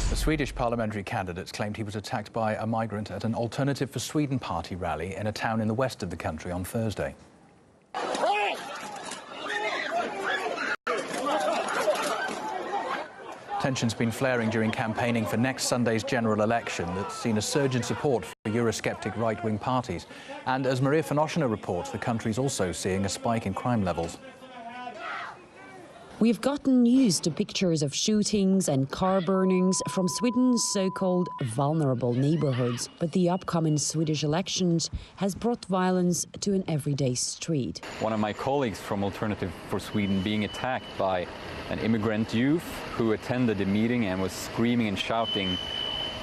The Swedish parliamentary candidate claimed he was attacked by a migrant at an Alternative for Sweden party rally in a town in the west of the country on Thursday. Tensions been flaring during campaigning for next Sunday's general election that's seen a surge in support for Eurosceptic right-wing parties. And as Maria Fanoshina reports, the country's also seeing a spike in crime levels. We've gotten used to pictures of shootings and car burnings from Sweden's so-called vulnerable neighborhoods, but the upcoming Swedish elections has brought violence to an everyday street. One of my colleagues from Alternative for Sweden being attacked by an immigrant youth who attended the meeting and was screaming and shouting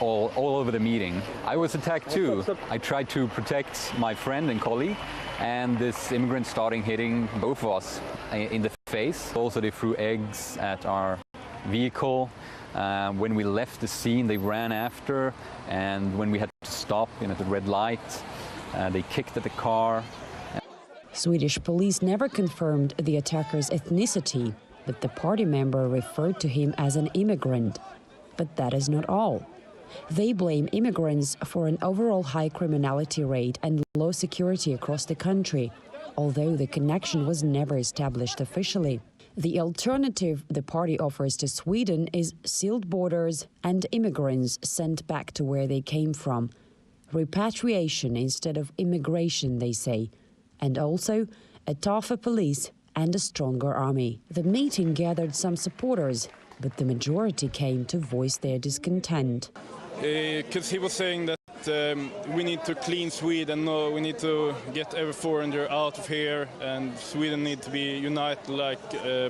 all over the meeting. I was attacked too. I tried to protect my friend and colleague, and this immigrant started hitting both of us in the face. Also, they threw eggs at our vehicle. When we left the scene, they ran after, and when we had to stop at the red light, they kicked at the car. Swedish police never confirmed the attacker's ethnicity, but the party member referred to him as an immigrant. But that is not all. They blame immigrants for an overall high criminality rate and low security across the country, although the connection was never established officially. The alternative the party offers to Sweden is sealed borders and immigrants sent back to where they came from. Repatriation instead of immigration, they say. And also a tougher police and a stronger army. The meeting gathered some supporters, but the majority came to voice their discontent. Because he was saying that we need to clean Sweden, no, we need to get every foreigner out of here, and Sweden need to be united like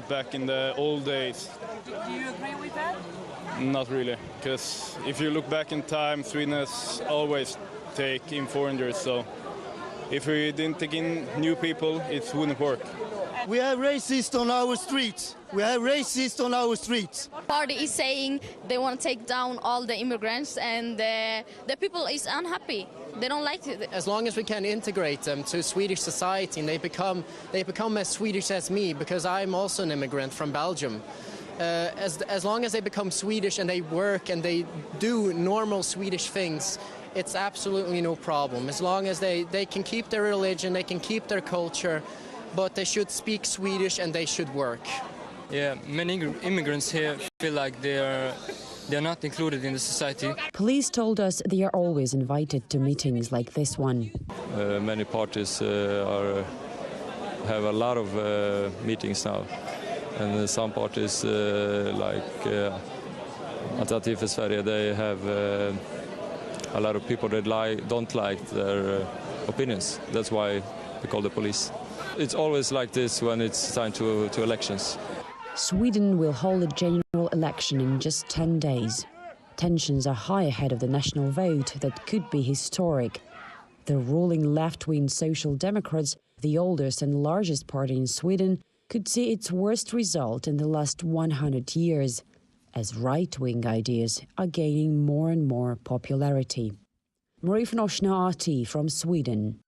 back in the old days. Do you agree with that? Not really, because if you look back in time, Sweden has always taken in foreigners, so if we didn't take in new people, it wouldn't work. We have racists on our streets. We have racists on our streets. The party is saying they want to take down all the immigrants, and the people is unhappy. They don't like it. As long as we can integrate them to Swedish society and they become as Swedish as me, because I'm also an immigrant from Belgium. As long as they become Swedish and they work and they do normal Swedish things, it's absolutely no problem. As long as they can keep their religion, they can keep their culture, but they should speak Swedish and they should work. Yeah, many immigrants here feel like they're not included in the society. Police told us they are always invited to meetings like this one. Many parties have a lot of meetings now, and some parties like Alternativ för Sverige, they have a lot of people that don't like their opinions. That's why we call the police. It's always like this when it's time to elections. Sweden will hold a general election in just 10 days. Tensions are high ahead of the national vote that could be historic. The ruling left-wing Social Democrats, the oldest and largest party in Sweden, could see its worst result in the last 100 years, as right-wing ideas are gaining more and more popularity. Maria Fanoshina, RT from Sweden.